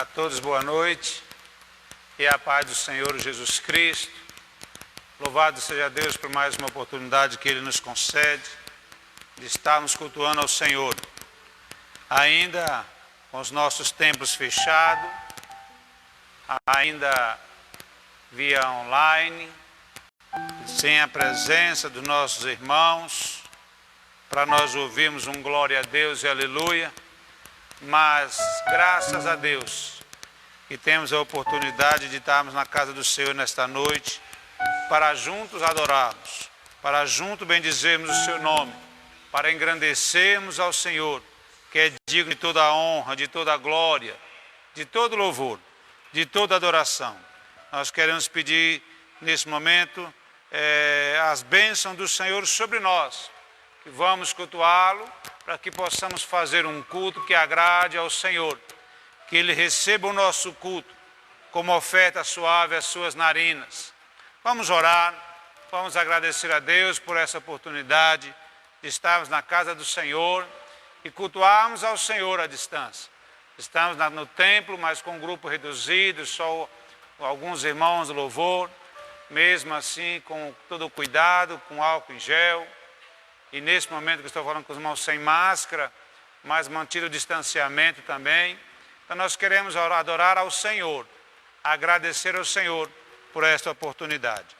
A todos boa noite e a paz do Senhor Jesus Cristo. Louvado seja Deus por mais uma oportunidade que Ele nos concede de estarmos cultuando ao Senhor. Ainda com os nossos templos fechados, ainda via online, sem a presença dos nossos irmãos, para nós ouvirmos um glória a Deus e aleluia. Mas, graças a Deus, que temos a oportunidade de estarmos na casa do Senhor nesta noite, para juntos adorarmos, para juntos bendizermos o seu nome, para engrandecermos ao Senhor, que é digno de toda a honra, de toda a glória, de todo louvor, de toda adoração. Nós queremos pedir, nesse momento, as bênçãos do Senhor sobre nós, que vamos cultuá-lo, para que possamos fazer um culto que agrade ao Senhor, que Ele receba o nosso culto como oferta suave às suas narinas. Vamos orar, vamos agradecer a Deus por essa oportunidade de estarmos na casa do Senhor e cultuarmos ao Senhor à distância. Estamos no templo, mas com um grupo reduzido, só alguns irmãos do louvor, mesmo assim com todo o cuidado, com álcool em gel. E nesse momento que estou falando com os irmãos sem máscara, mas mantido o distanciamento também. Então nós queremos adorar ao Senhor, agradecer ao Senhor por esta oportunidade.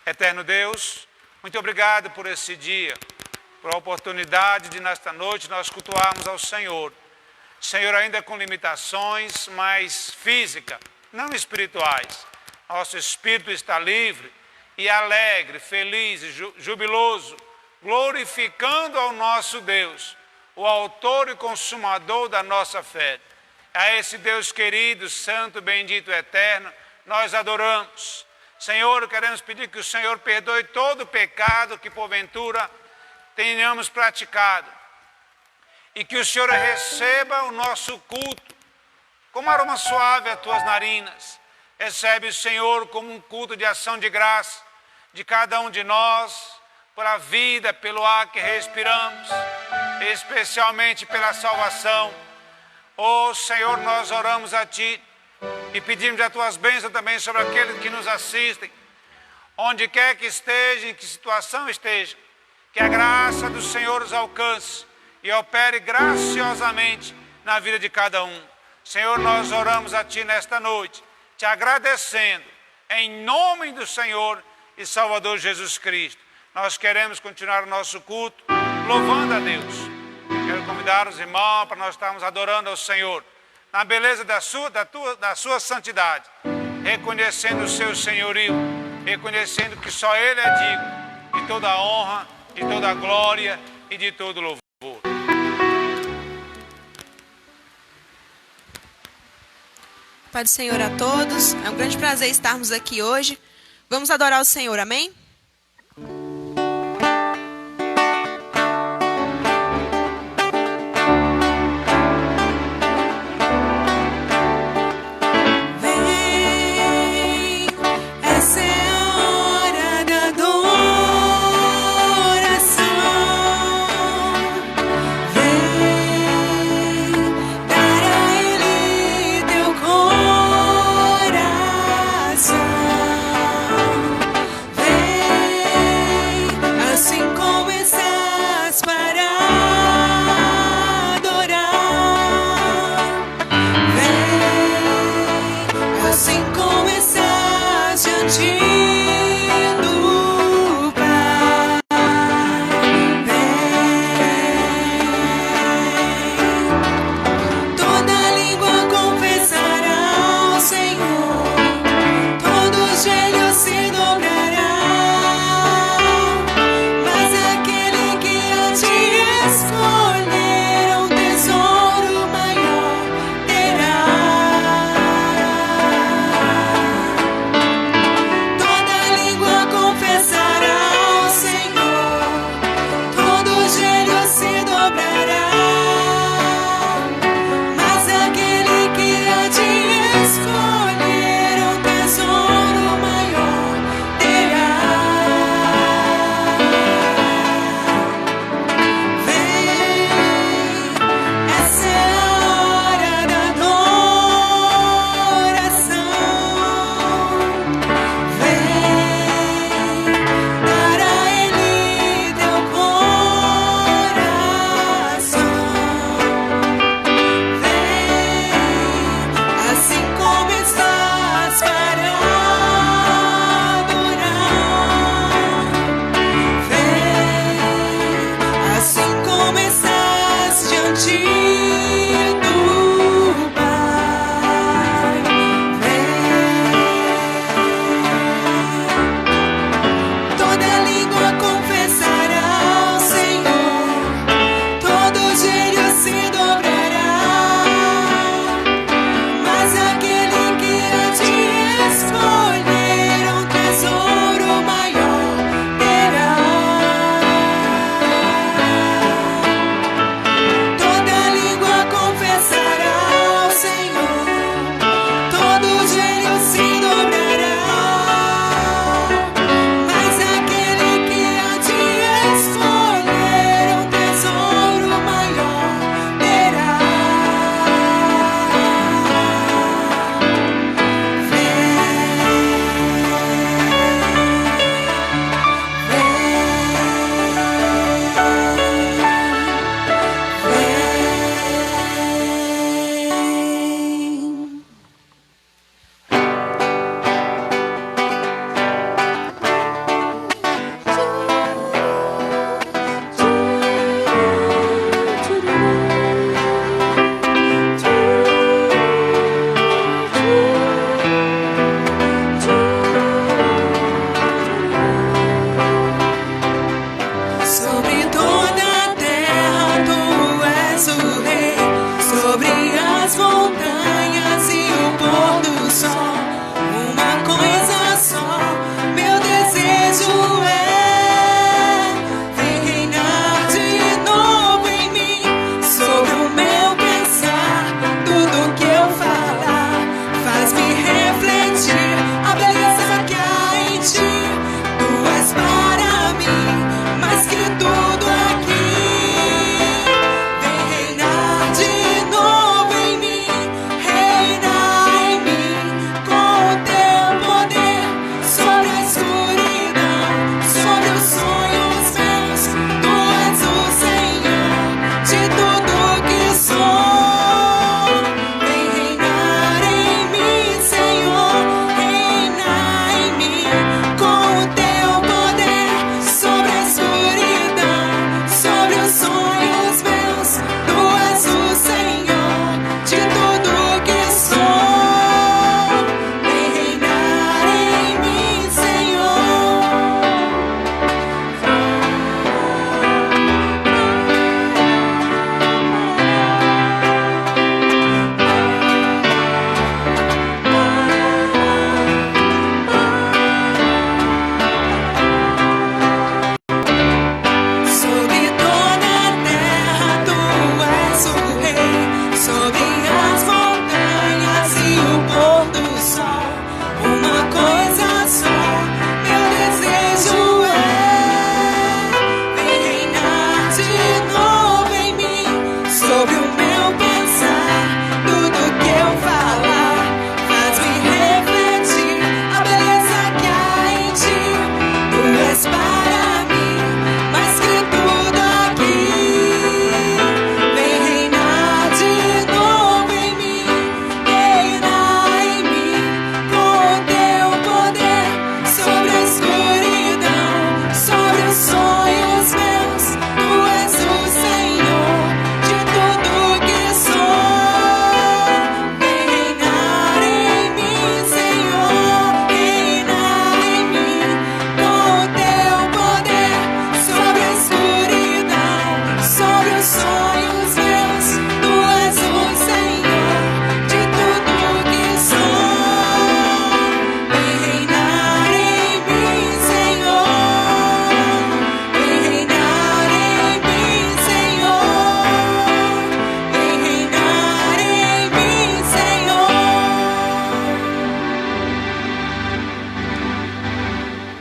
Eterno Deus, muito obrigado por esse dia, por a oportunidade de nesta noite nós cultuarmos ao Senhor. Senhor, ainda com limitações, mas físicas, não espirituais. Nosso espírito está livre e alegre, feliz e jubiloso, glorificando ao nosso Deus, o autor e consumador da nossa fé. A esse Deus querido, santo, bendito, eterno, nós adoramos. Senhor, queremos pedir que o Senhor perdoe todo o pecado que porventura tenhamos praticado e que o Senhor receba o nosso culto como aroma suave às tuas narinas. Recebe, Senhor, como um culto de ação de graça de cada um de nós, pela vida, pelo ar que respiramos, especialmente pela salvação. Ó Senhor, nós oramos a Ti e pedimos as Tuas bênçãos também sobre aqueles que nos assistem, onde quer que estejam, em que situação estejam, que a graça do Senhor os alcance e opere graciosamente na vida de cada um. Senhor, nós oramos a Ti nesta noite, Te agradecendo, em nome do Senhor e Salvador Jesus Cristo. Nós queremos continuar o nosso culto louvando a Deus. Quero convidar os irmãos para nós estarmos adorando ao Senhor na beleza da sua santidade, reconhecendo o seu senhorio, reconhecendo que só Ele é digno de toda a honra, de toda a glória e de todo o louvor. Pai do Senhor a todos, é um grande prazer estarmos aqui hoje. Vamos adorar o Senhor, amém? Vem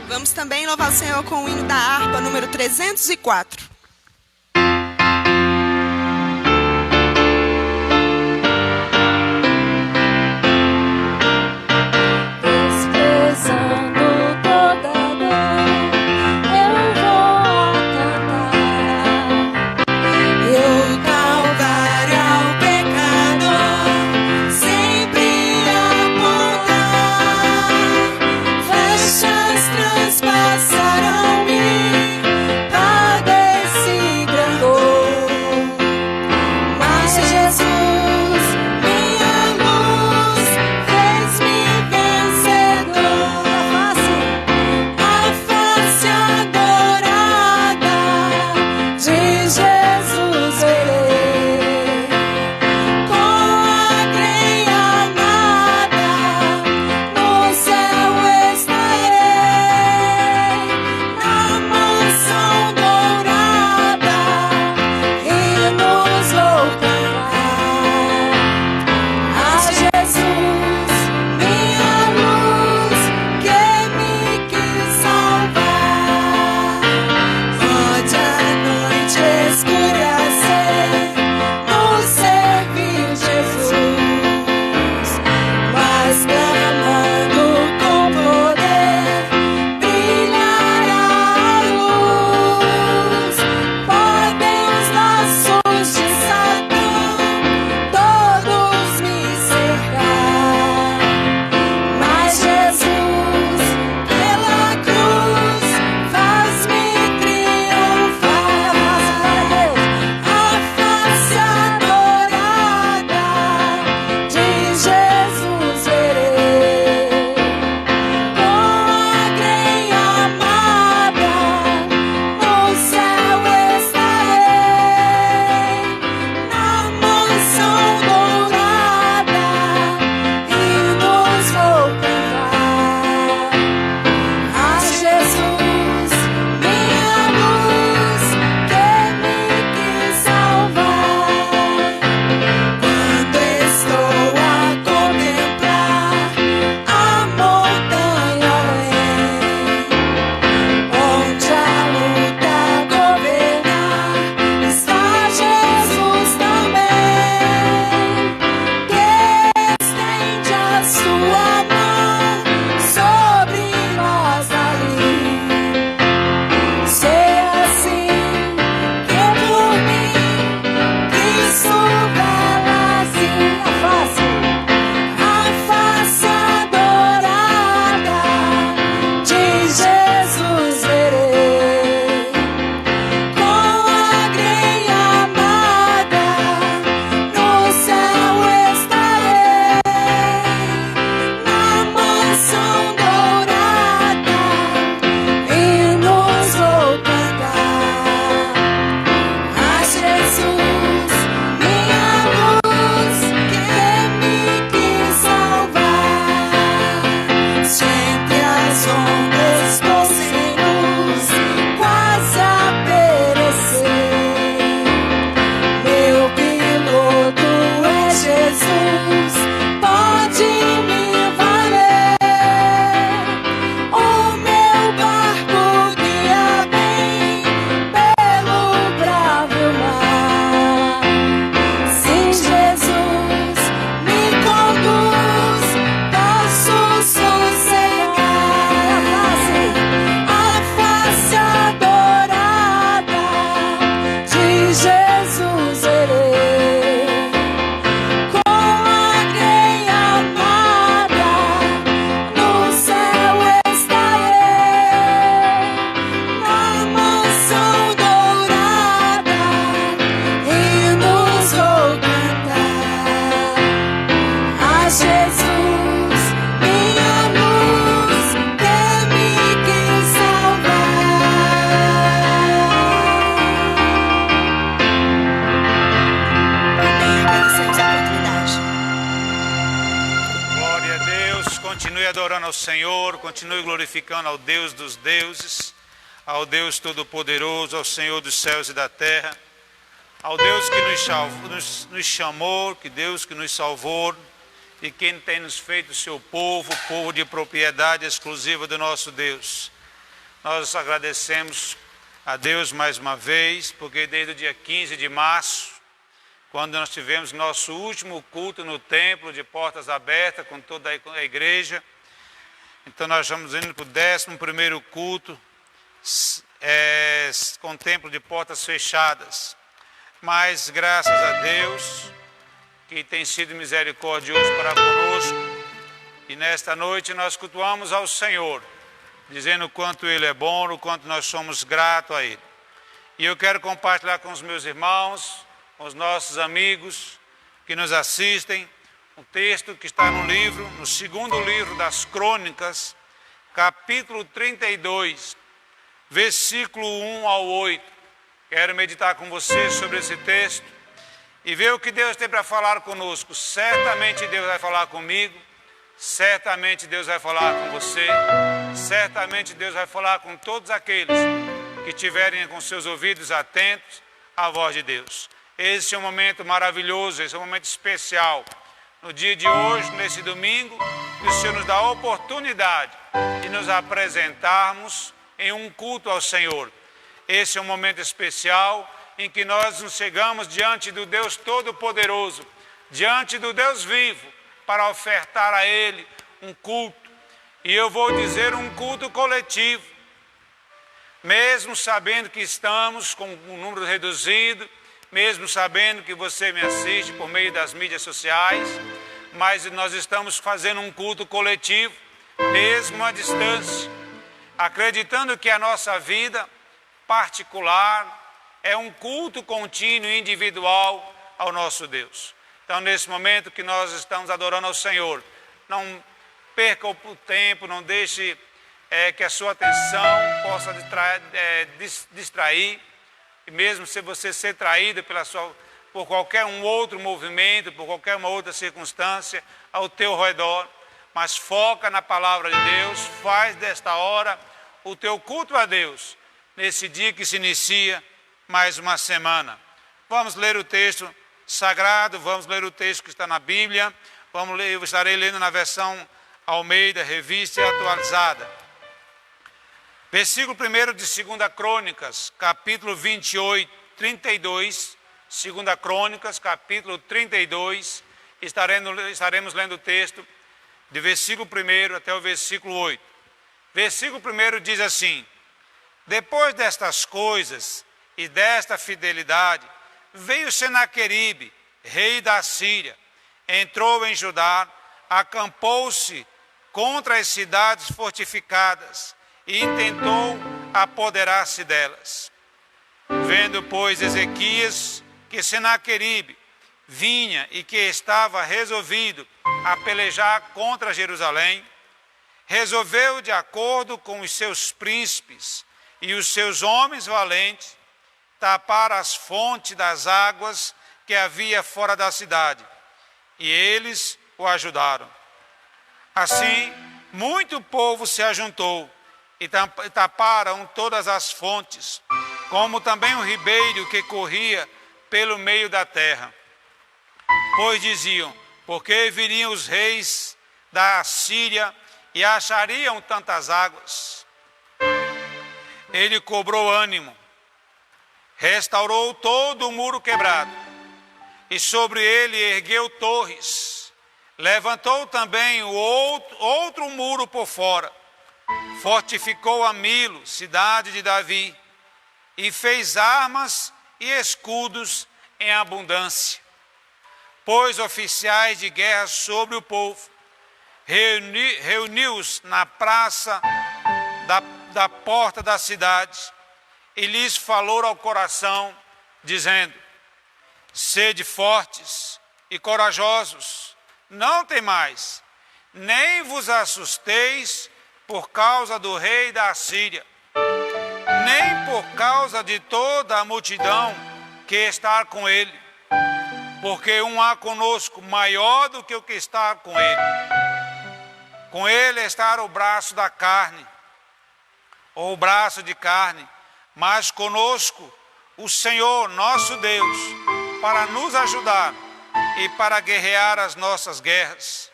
Vamos também louvar o Senhor com o hino da harpa, número 304. adorando ao Senhor, continue glorificando ao Deus dos deuses, ao Deus Todo-Poderoso, ao Senhor dos céus e da terra, ao Deus que nos chamou, que Deus que nos salvou e quem tem nos feito seu povo, povo de propriedade exclusiva do nosso Deus. Nós agradecemos a Deus mais uma vez, porque desde o dia 15 de março, quando nós tivemos nosso último culto no templo de portas abertas com toda a igreja, então nós estamos indo para o 11º culto, com o templo de portas fechadas. Mas graças a Deus, que tem sido misericordioso para conosco, e nesta noite nós cultuamos ao Senhor, dizendo o quanto Ele é bom, o quanto nós somos gratos a Ele. E eu quero compartilhar com os meus irmãos, com os nossos amigos que nos assistem, um texto que está no livro, no 2º livro das Crônicas, capítulo 32, versículo 1 ao 8. Quero meditar com você sobre esse texto e ver o que Deus tem para falar conosco. Certamente Deus vai falar comigo, certamente Deus vai falar com você, certamente Deus vai falar com todos aqueles que tiverem com seus ouvidos atentos à voz de Deus. Esse é um momento maravilhoso, esse é um momento especial. No dia de hoje, nesse domingo, o Senhor nos dá a oportunidade de nos apresentarmos em um culto ao Senhor. Esse é um momento especial em que nós nos chegamos diante do Deus Todo-Poderoso, diante do Deus vivo, para ofertar a Ele um culto. E eu vou dizer um culto coletivo, mesmo sabendo que estamos com um número reduzido, mesmo sabendo que você me assiste por meio das mídias sociais, mas nós estamos fazendo um culto coletivo, mesmo à distância, acreditando que a nossa vida particular é um culto contínuo e individual ao nosso Deus. Então, nesse momento que nós estamos adorando ao Senhor, não perca o tempo, não deixe que a sua atenção possa distrair, e mesmo se você ser traído por qualquer um outro movimento, por qualquer uma outra circunstância ao teu redor, mas foca na palavra de Deus, faz desta hora o teu culto a Deus, nesse dia que se inicia mais uma semana. Vamos ler o texto sagrado, vamos ler o texto que está na Bíblia, eu estarei lendo na versão Almeida, revista e atualizada. Versículo 1 de 2 Crônicas, capítulo 28, 32, 2 Crônicas, capítulo 32, estaremos lendo o texto de versículo 1 até o versículo 8. Versículo 1 diz assim: depois destas coisas e desta fidelidade, veio Senaqueribe, rei da Síria, entrou em Judá, acampou-se contra as cidades fortificadas e intentou apoderar-se delas. Vendo, pois, Ezequias que Senaqueribe vinha e que estava resolvido a pelejar contra Jerusalém, resolveu, de acordo com os seus príncipes e os seus homens valentes, tapar as fontes das águas que havia fora da cidade, e eles o ajudaram. Assim, muito povo se ajuntou e taparam todas as fontes, como também um ribeiro que corria pelo meio da terra. Pois diziam: por que viriam os reis da Síria e achariam tantas águas? Ele cobrou ânimo, restaurou todo o muro quebrado, e sobre ele ergueu torres, levantou também o outro muro por fora, fortificou a Milo, cidade de Davi, e fez armas e escudos em abundância. Pôs oficiais de guerra sobre o povo, reuniu-os na praça da porta da cidade, e lhes falou ao coração, dizendo: sede fortes e corajosos, não temais, nem vos assusteis por causa do rei da Síria, nem por causa de toda a multidão que está com ele, porque um há conosco maior do que o que está com ele. Com ele está o braço da carne, ou o braço de carne, mas conosco o Senhor nosso Deus, para nos ajudar e para guerrear as nossas guerras.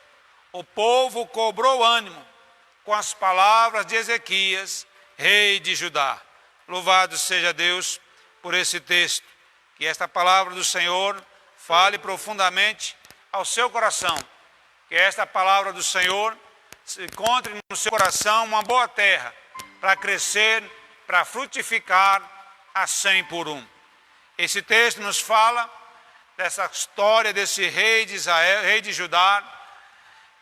O povo cobrou ânimo com as palavras de Ezequias rei de Judá. Louvado seja Deus por esse texto. Que esta palavra do Senhor fale profundamente ao seu coração. Que esta palavra do Senhor se encontre no seu coração uma boa terra para crescer, para frutificar a 100 por 1. Esse texto nos fala dessa história desse rei de Israel, rei de Judá,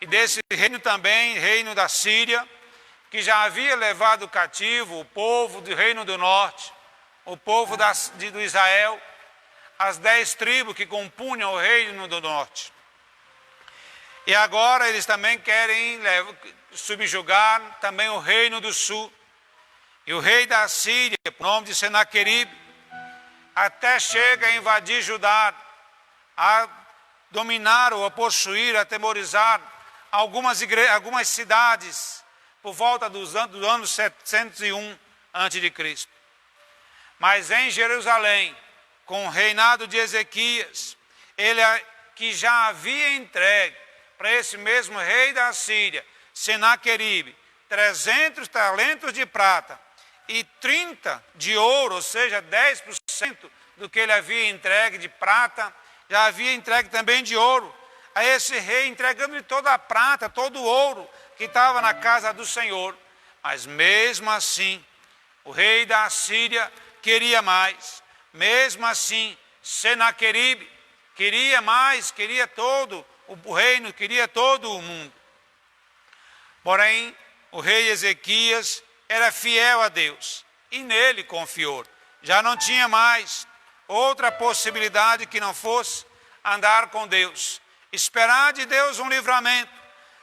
e desse reino também, reino da Síria, que já havia levado cativo o povo do reino do norte, o povo do Israel, as 10 tribos que compunham o reino do norte. E agora eles também querem subjugar também o reino do sul. E o rei da Síria, por nome de Senaqueribe, até chega a invadir Judá, a dominar ou a possuir, a atemorizar algumas cidades por volta do ano 701 a.C. Mas em Jerusalém, com o reinado de Ezequias, ele que já havia entregue para esse mesmo rei da Síria, Senaqueribe, 300 talentos de prata e 30 de ouro, ou seja, 10% do que ele havia entregue de prata, já havia entregue também de ouro a esse rei, entregando-lhe toda a prata, todo o ouro que estava na casa do Senhor. Mas mesmo assim, o rei da Síria queria mais. Mesmo assim, Senaqueribe queria mais, queria todo o reino, queria todo o mundo. Porém, o rei Ezequias era fiel a Deus e nele confiou. Já não tinha mais outra possibilidade que não fosse andar com Deus, esperar de Deus um livramento,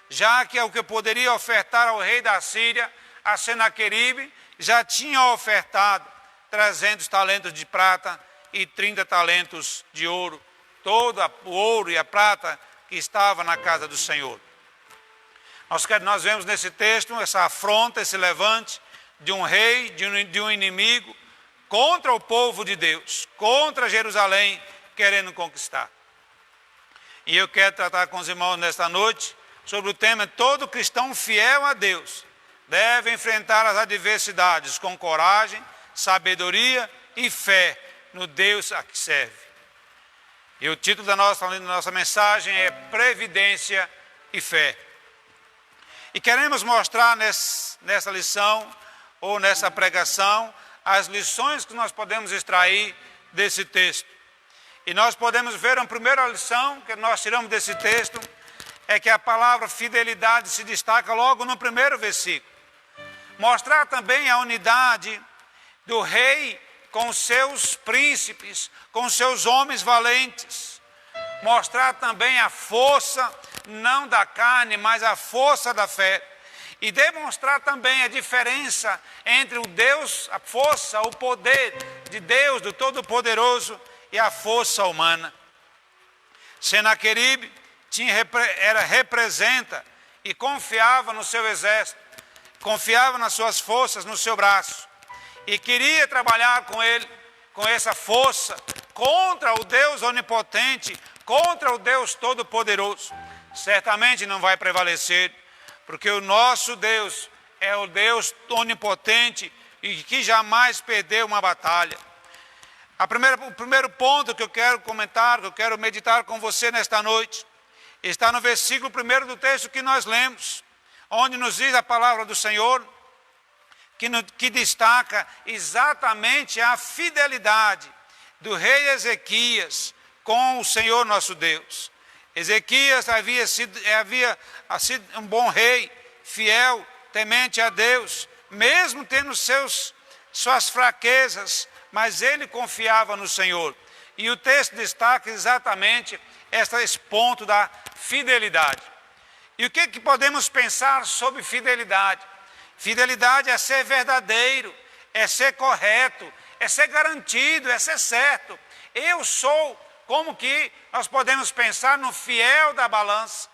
já que é o que poderia ofertar ao rei da Síria, a Senaqueribe, já tinha ofertado 300 talentos de prata e 30 talentos de ouro, todo o ouro e a prata que estava na casa do Senhor. Nós vemos nesse texto essa afronta, esse levante de um rei, de um inimigo, contra o povo de Deus, contra Jerusalém, querendo conquistar. E eu quero tratar com os irmãos nesta noite sobre o tema: todo cristão fiel a Deus deve enfrentar as adversidades com coragem, sabedoria e fé no Deus a que serve. E o título da nossa mensagem é Previdência e Fé. E queremos mostrar nessa lição, ou nessa pregação, as lições que nós podemos extrair desse texto. E nós podemos ver, a primeira lição que nós tiramos desse texto, é que a palavra fidelidade se destaca logo no primeiro versículo. Mostrar também a unidade do rei com seus príncipes, com seus homens valentes. Mostrar também a força, não da carne, mas a força da fé. E demonstrar também a diferença entre o Deus, a força, o poder de Deus, do Todo-Poderoso, e a força humana. Senaqueribe representa e confiava no seu exército, confiava nas suas forças, no seu braço, e queria trabalhar com ele, com essa força, contra o Deus onipotente, contra o Deus todo-poderoso. Certamente não vai prevalecer, porque o nosso Deus é o Deus onipotente e que jamais perdeu uma batalha. O primeiro ponto que eu quero comentar, que eu quero meditar com você nesta noite, está no versículo 1 do texto que nós lemos, onde nos diz a palavra do Senhor, que destaca exatamente a fidelidade do rei Ezequias com o Senhor nosso Deus. Ezequias havia sido um bom rei, fiel, temente a Deus, mesmo tendo suas fraquezas, mas ele confiava no Senhor. E o texto destaca exatamente esse ponto da fidelidade. E o que podemos pensar sobre fidelidade? Fidelidade é ser verdadeiro, é ser correto, é ser garantido, é ser certo. Eu sou, como que nós podemos pensar no fiel da balança?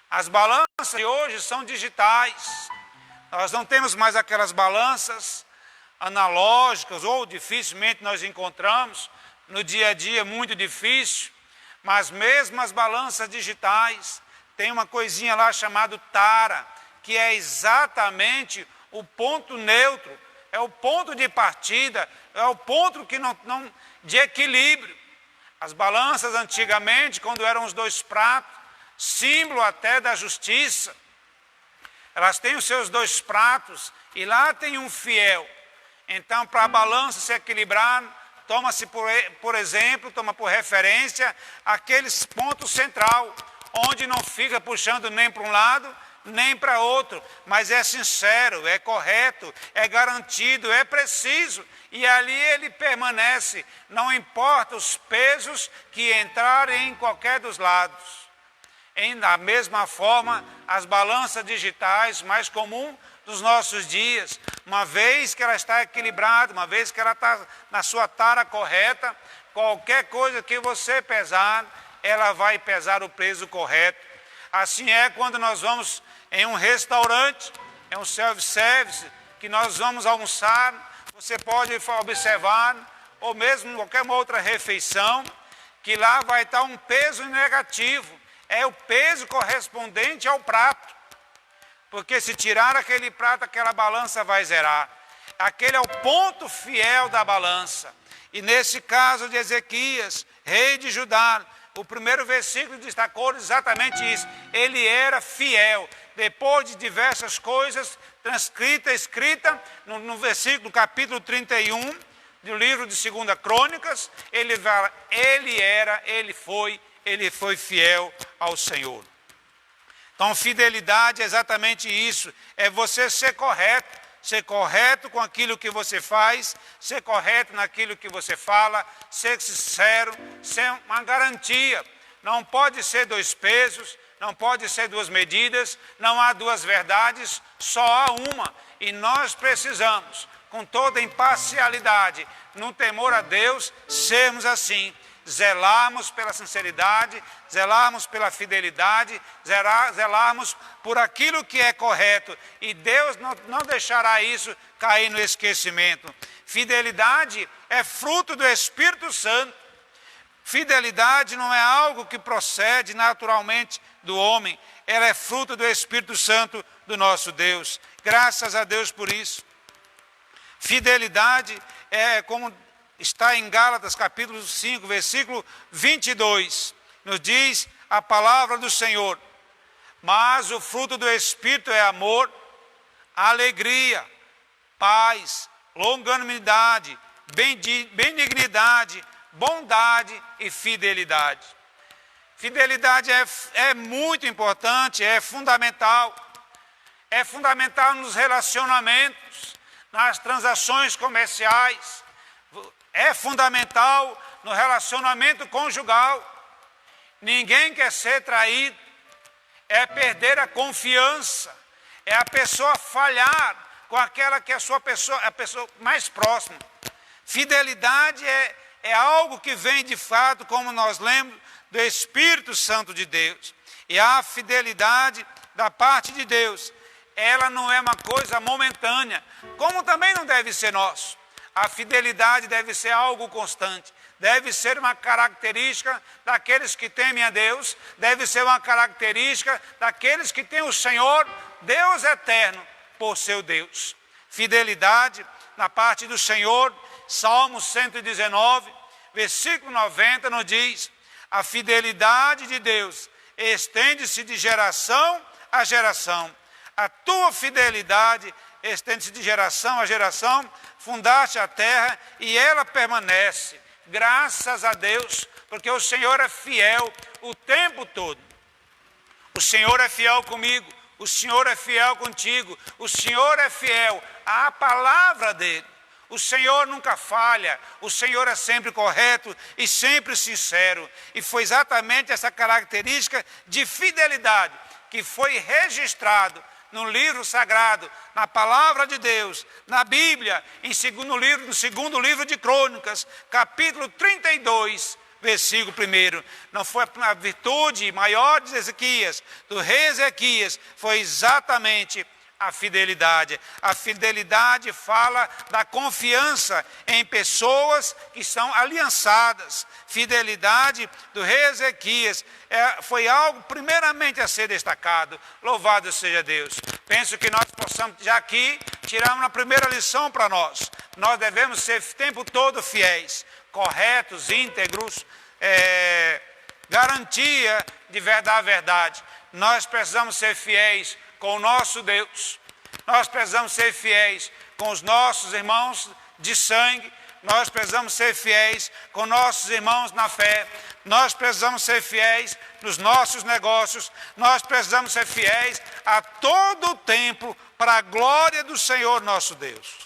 As balanças de hoje são digitais. Nós não temos mais aquelas balanças analógicas, ou dificilmente nós encontramos no dia a dia, muito difícil. Mas mesmo as balanças digitais, tem uma coisinha lá chamada tara, que é exatamente o ponto neutro, é o ponto de partida, é o ponto que de equilíbrio. As balanças antigamente, quando eram os 2 pratos, símbolo até da justiça, elas têm os seus 2 pratos e lá tem um fiel. Então, para a balança se equilibrar, toma-se por exemplo, toma por referência aqueles pontos central, onde não fica puxando nem para um lado, nem para outro, mas é sincero, é correto, é garantido, é preciso, e ali ele permanece, não importa os pesos que entrarem em qualquer dos lados. Da mesma forma, as balanças digitais mais comuns dos nossos dias, uma vez que ela está equilibrada, uma vez que ela está na sua tara correta, qualquer coisa que você pesar, ela vai pesar o peso correto. Assim é quando nós vamos em um restaurante, é um self-service, que nós vamos almoçar, você pode observar, ou mesmo qualquer outra refeição, que lá vai estar um peso negativo, é o peso correspondente ao prato. Porque se tirar aquele prato, aquela balança vai zerar. Aquele é o ponto fiel da balança. E nesse caso de Ezequias, rei de Judá, o primeiro versículo destacou exatamente isso. Ele era fiel. Depois de diversas coisas escrita no versículo, capítulo 31 do livro de 2 Crônicas, ele fala, ele foi fiel ao Senhor. Então, fidelidade é exatamente isso, é você ser correto com aquilo que você faz, ser correto naquilo que você fala, ser sincero, ser uma garantia. Não pode ser 2 pesos, não pode ser 2 medidas, não há 2 verdades, só há uma. E nós precisamos, com toda imparcialidade, no temor a Deus, sermos assim. Zelarmos pela sinceridade, zelarmos pela fidelidade, zelarmos por aquilo que é correto. E Deus não deixará isso cair no esquecimento. Fidelidade é fruto do Espírito Santo. Fidelidade não é algo que procede naturalmente do homem. Ela é fruto do Espírito Santo do nosso Deus. Graças a Deus por isso. Fidelidade é como está em Gálatas capítulo 5, versículo 22, nos diz a palavra do Senhor, mas o fruto do Espírito é amor, alegria, paz, longanimidade, benignidade, bondade e fidelidade. Fidelidade é muito importante, é fundamental nos relacionamentos, nas transações comerciais, é fundamental no relacionamento conjugal. Ninguém quer ser traído, é perder a confiança, é a pessoa falhar com aquela que é a pessoa mais próxima. Fidelidade é algo que vem de fato, como nós lemos, do Espírito Santo de Deus. E a fidelidade da parte de Deus, ela não é uma coisa momentânea, como também não deve ser nosso. A fidelidade deve ser algo constante, deve ser uma característica daqueles que temem a Deus, deve ser uma característica daqueles que têm o Senhor, Deus eterno, por seu Deus. Fidelidade na parte do Senhor, Salmo 119, versículo 90, nos diz, a fidelidade de Deus estende-se de geração a geração. A tua fidelidade estende-se de geração a geração, fundaste a terra e ela permanece. Graças a Deus, porque o Senhor é fiel o tempo todo. O Senhor é fiel comigo, o Senhor é fiel contigo, o Senhor é fiel à palavra dele. O Senhor nunca falha, o Senhor é sempre correto e sempre sincero. E foi exatamente essa característica de fidelidade que foi registrado no livro sagrado, na palavra de Deus, na Bíblia, no segundo livro de Crônicas, capítulo 32, versículo 1. Não foi a virtude maior de Ezequias, do rei Ezequias, foi exatamente a fidelidade. A fidelidade fala da confiança em pessoas que são aliançadas. Fidelidade do rei Ezequias foi algo primeiramente a ser destacado. Louvado seja Deus. Penso que nós possamos já aqui tirar uma primeira lição para nós. Nós devemos ser o tempo todo fiéis, corretos, íntegros, garantia da verdade. Nós precisamos ser fiéis com o nosso Deus. Nós precisamos ser fiéis com os nossos irmãos de sangue. Nós precisamos ser fiéis com nossos irmãos na fé. Nós precisamos ser fiéis nos nossos negócios. Nós precisamos ser fiéis a todo o tempo para a glória do Senhor nosso Deus.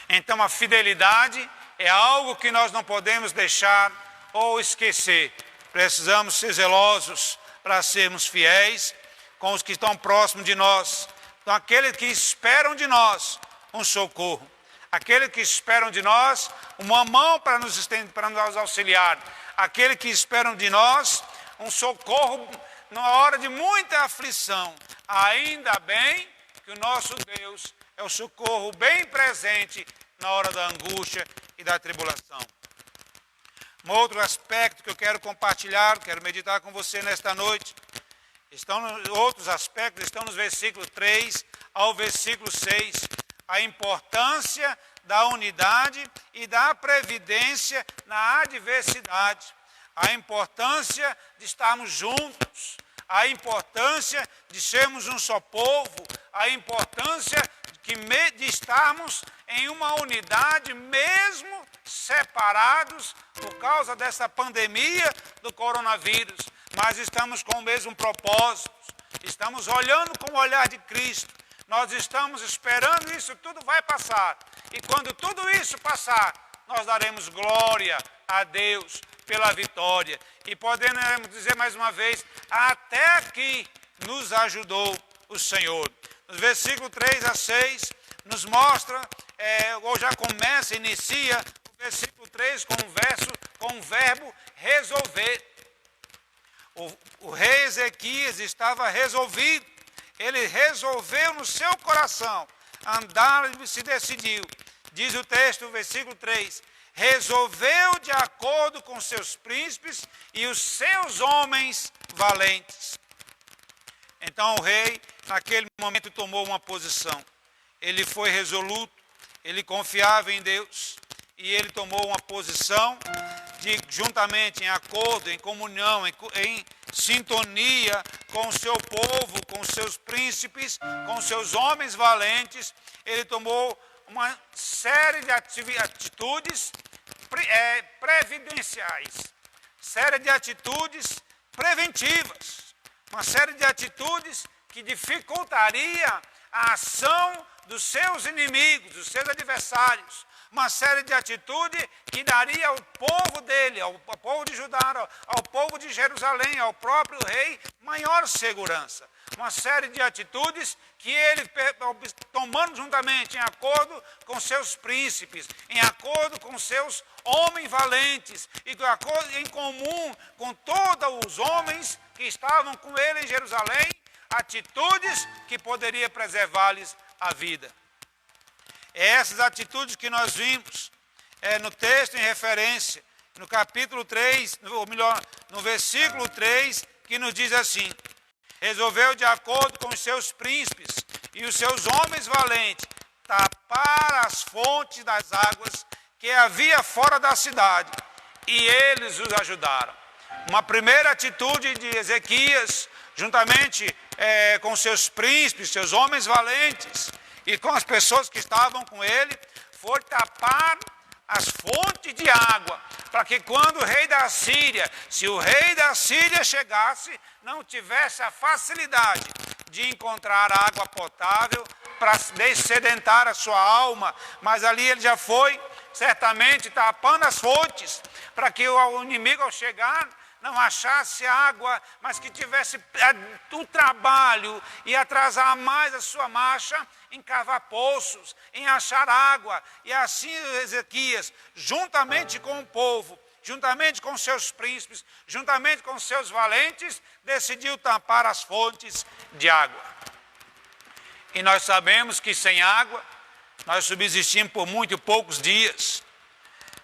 Então a fidelidade é algo que nós não podemos deixar ou esquecer. Precisamos ser zelosos para sermos fiéis com os que estão próximos de nós. Então, aqueles que esperam de nós um socorro. Aqueles que esperam de nós uma mão para nos estender, para nos auxiliar. Aqueles que esperam de nós um socorro na hora de muita aflição. Ainda bem que o nosso Deus é o socorro bem presente na hora da angústia e da tribulação. Um outro aspecto que eu quero compartilhar, quero meditar com você nesta noite, outros aspectos estão nos versículos 3 ao versículo 6. A importância da unidade e da previdência na adversidade. A importância de estarmos juntos. A importância de sermos um só povo. A importância de estarmos em uma unidade mesmo separados por causa dessa pandemia do coronavírus, mas estamos com o mesmo propósito, estamos olhando com o olhar de Cristo, nós estamos esperando isso tudo vai passar, e quando tudo isso passar, nós daremos glória a Deus pela vitória, e podemos dizer mais uma vez, até aqui nos ajudou o Senhor. Nos versículos 3 a 6, nos mostra, ou já começa, inicia, versículo 3 com o verbo resolver. O rei Ezequias estava resolvido. Ele resolveu no seu coração andar e se decidiu. Diz o texto, versículo 3. Resolveu de acordo com seus príncipes e os seus homens valentes. Então o rei, naquele momento, tomou uma posição. Ele foi resoluto, ele confiava em Deus. E ele tomou uma posição de, juntamente, em acordo, em comunhão, em sintonia com o seu povo, com os seus príncipes, com os seus homens valentes. Ele tomou uma série de atitudes previdenciais, série de atitudes preventivas, uma série de atitudes que dificultaria a ação dos seus inimigos, dos seus adversários. Uma série de atitudes que daria ao povo dele, ao povo de Judá, ao povo de Jerusalém, ao próprio rei, maior segurança. Uma série de atitudes que ele, tomando juntamente em acordo com seus príncipes, em acordo com seus homens valentes, e em comum com todos os homens que estavam com ele em Jerusalém, atitudes que poderiam preservar-lhes a vida. Essas atitudes que nós vimos no texto em referência, no capítulo 3, ou melhor, no versículo 3, que nos diz assim: resolveu de acordo com os seus príncipes e os seus homens valentes tapar as fontes das águas que havia fora da cidade, e eles os ajudaram. Uma primeira atitude de Ezequias, juntamente com seus príncipes, seus homens valentes, e com as pessoas que estavam com ele, foi tapar as fontes de água, para que quando o rei da Síria, se o rei da Síria chegasse, não tivesse a facilidade de encontrar água potável para dessedentar a sua alma, mas ali ele já foi, certamente, tapando as fontes, para que o inimigo ao chegar não achasse água, mas que tivesse o trabalho e atrasar mais a sua marcha em cavar poços, em achar água. E assim Ezequias, juntamente com o povo, juntamente com seus príncipes, juntamente com seus valentes, decidiu tampar as fontes de água. E nós sabemos que sem água nós subsistimos por muito poucos dias.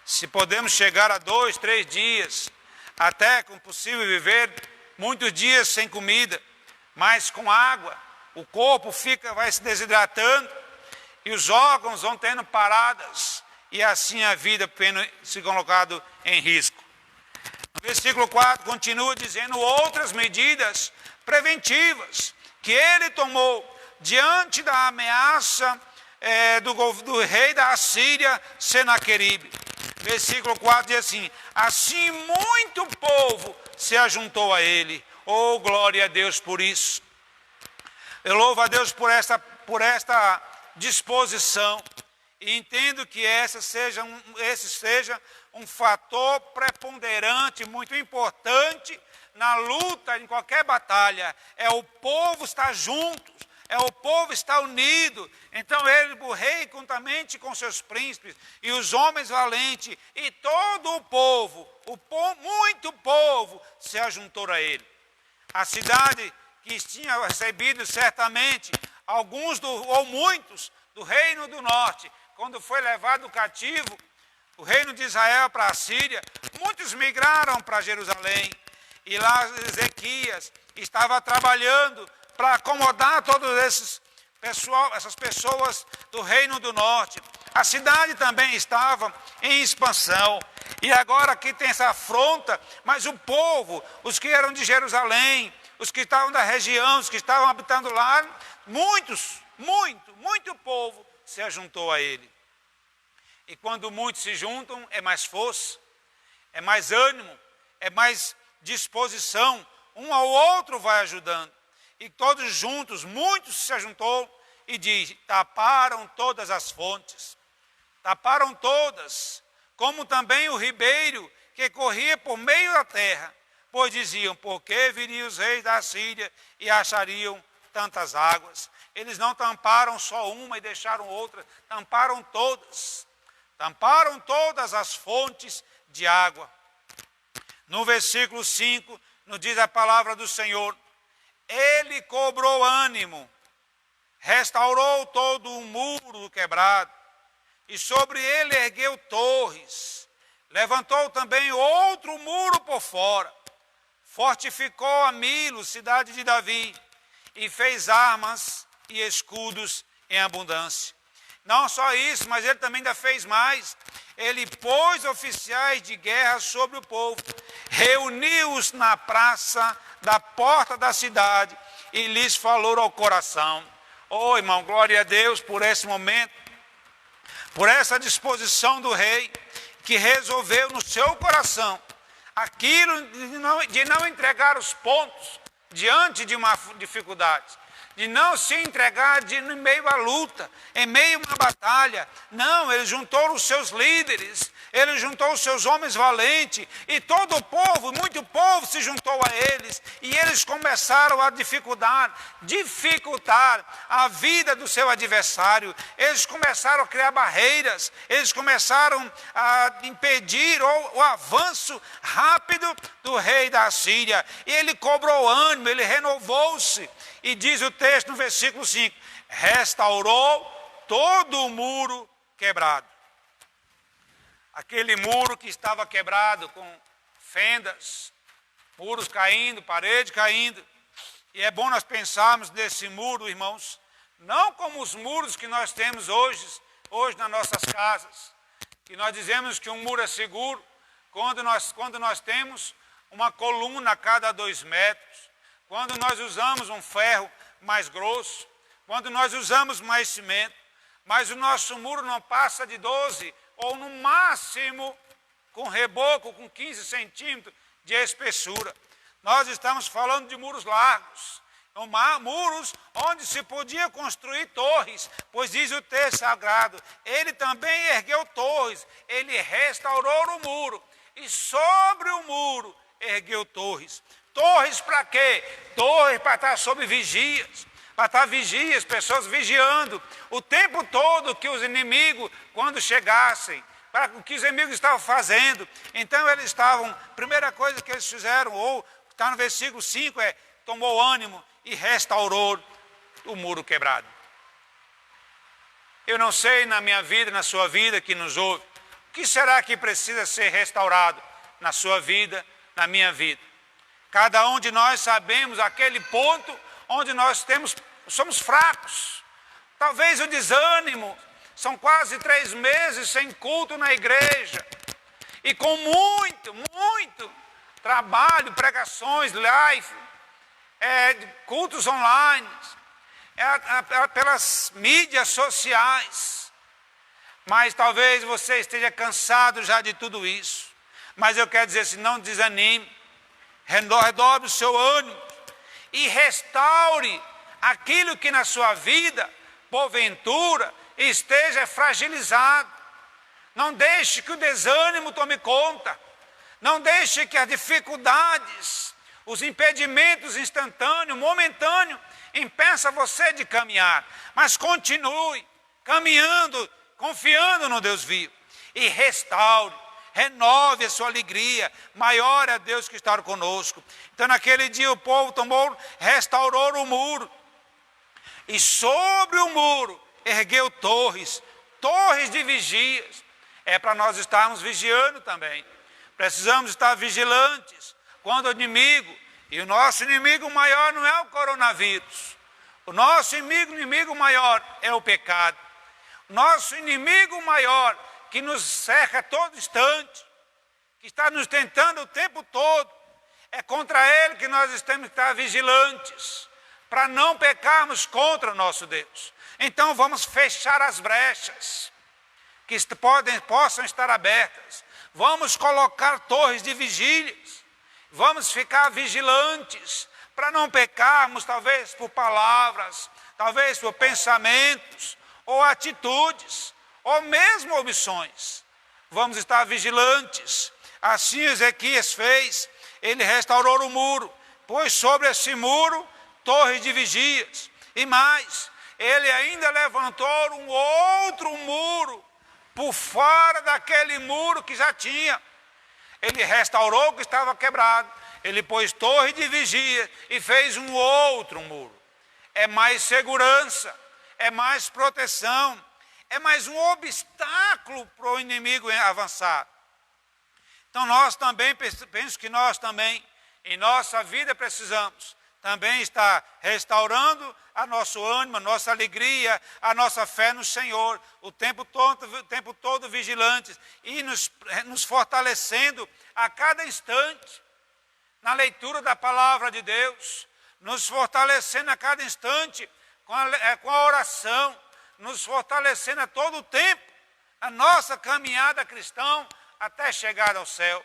Se podemos chegar a 2, 3 dias, até com possível viver muitos dias sem comida, mas com água, o corpo vai se desidratando e os órgãos vão tendo paradas, e assim a vida se colocado em risco. No versículo 4 continua dizendo outras medidas preventivas que ele tomou diante da ameaça do rei da Assíria, Senaqueribe. Versículo 4 diz assim: assim muito povo se ajuntou a ele. Oh, glória a Deus por isso. Eu louvo a Deus por esta disposição. E entendo que esse seja um fator preponderante, muito importante na luta, em qualquer batalha. É o povo estar junto, é o povo estar unido. Então o rei juntamente com seus príncipes e os homens valentes e todo o povo, muito povo se ajuntou a ele. A cidade que tinha recebido certamente ou muitos do reino do norte, quando foi levado cativo o reino de Israel para a Síria, muitos migraram para Jerusalém. E lá Ezequias estava trabalhando para acomodar todas essas pessoas do reino do norte. A cidade também estava em expansão. E agora aqui tem essa afronta, mas o povo, os que eram de Jerusalém, os que estavam da região, os que estavam habitando lá, muito povo se ajuntou a ele. E quando muitos se juntam, é mais força, é mais ânimo, é mais disposição, um ao outro vai ajudando. E todos juntos, muitos se ajuntou e diz: taparam todas as fontes, taparam todas, como também o ribeiro que corria por meio da terra, pois diziam: por que viriam os reis da Síria e achariam tantas águas? Eles não tamparam só uma e deixaram outra, tamparam todas as fontes de água. No versículo 5, nos diz a palavra do Senhor: ele cobrou ânimo, restaurou todo o muro quebrado, e sobre ele ergueu torres, levantou também outro muro por fora, fortificou a Milo, cidade de Davi, e fez armas e escudos em abundância. Não só isso, mas ele também ainda fez mais. Ele pôs oficiais de guerra sobre o povo, reuniu-os na praça da porta da cidade e lhes falou ao coração. Oh, irmão, glória a Deus por esse momento, por essa disposição do rei, que resolveu no seu coração aquilo de não entregar os pontos diante de uma dificuldade, de não se entregar em meio à luta, em meio a uma batalha. Não, ele juntou os seus líderes, ele juntou os seus homens valentes, e todo o povo, muito povo se juntou a eles, e eles começaram a dificultar a vida do seu adversário. Eles começaram a criar barreiras, eles começaram a impedir o avanço rápido do rei da Síria. E ele cobrou ânimo, ele renovou-se, e diz o texto no versículo 5, restaurou todo o muro quebrado. Aquele muro que estava quebrado, com fendas, muros caindo, parede caindo. E é bom nós pensarmos nesse muro, irmãos, não como os muros que nós temos hoje nas nossas casas, que nós dizemos que um muro é seguro quando nós temos uma coluna a cada 2 metros, quando nós usamos um ferro mais grosso, quando nós usamos mais cimento. Mas o nosso muro não passa de 12, ou no máximo, com reboco, com 15 centímetros de espessura. Nós estamos falando de muros largos, muros onde se podia construir torres, pois diz o texto sagrado, ele também ergueu torres, ele restaurou o muro, e sobre o muro ergueu torres. Torres para quê? Torres para estar sob vigias, para estar vigias, pessoas vigiando o tempo todo que os inimigos, quando chegassem, para o que os inimigos estavam fazendo. Então eles estavam, primeira coisa que eles fizeram, ou está no versículo 5, tomou ânimo e restaurou o muro quebrado. Eu não sei na minha vida, na sua vida que nos ouve, o que será que precisa ser restaurado na sua vida, na minha vida? Cada um de nós sabemos aquele ponto onde nós somos fracos. Talvez o desânimo, são quase 3 meses sem culto na igreja. E com muito trabalho, pregações, live, cultos online, pelas mídias sociais. Mas talvez você esteja cansado já de tudo isso. Mas eu quero dizer assim, não desanime, redobre o seu ânimo e restaure aquilo que na sua vida, porventura, esteja fragilizado. Não deixe que o desânimo tome conta. Não deixe que as dificuldades, os impedimentos instantâneos, momentâneos, impeça você de caminhar. Mas continue caminhando, confiando no Deus vivo. E restaure, renove a sua alegria. Maior é Deus que está conosco. Então naquele dia o povo restaurou o muro. E sobre o muro ergueu torres de vigias. É para nós estarmos vigiando também. Precisamos estar vigilantes quando o inimigo, e o nosso inimigo maior não é o coronavírus. O nosso inimigo maior é o pecado. Nosso inimigo maior, que nos cerca a todo instante, que está nos tentando o tempo todo, é contra ele que nós temos que estar vigilantes, para não pecarmos contra o nosso Deus. Então vamos fechar as brechas que possam estar abertas. Vamos colocar torres de vigílias. Vamos ficar vigilantes para não pecarmos, talvez por palavras, talvez por pensamentos, ou atitudes, ou mesmo omissões. Vamos estar vigilantes. Assim Ezequias fez. Ele restaurou o muro, pôs sobre esse muro torres de vigias. E mais, ele ainda levantou um outro muro por fora daquele muro que já tinha. Ele restaurou o que estava quebrado. Ele pôs torre de vigia e fez um outro muro. É mais segurança, é mais proteção, é mais um obstáculo para o inimigo avançar. Então nós também, penso que nós também, em nossa vida precisamos também estar restaurando a nosso ânimo, a nossa alegria, a nossa fé no Senhor, o tempo todo vigilantes e nos fortalecendo a cada instante na leitura da palavra de Deus, nos fortalecendo a cada instante com a oração, nos fortalecendo a todo o tempo a nossa caminhada cristã até chegar ao céu.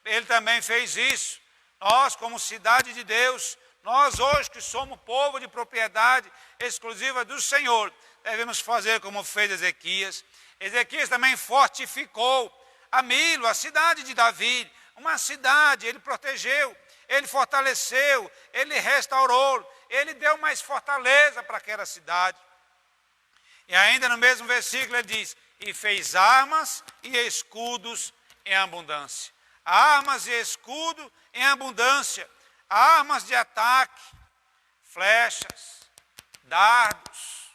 Ele também fez isso. Nós, como cidade de Deus, nós hoje que somos povo de propriedade exclusiva do Senhor, devemos fazer como fez Ezequias. Ezequias também fortificou a Milo, a cidade de Davi, uma cidade, ele protegeu, ele fortaleceu, ele restaurou, ele deu mais fortaleza para aquela cidade. E ainda no mesmo versículo ele diz, e fez armas e escudos em abundância. Armas e escudo em abundância. Armas de ataque, flechas, dardos,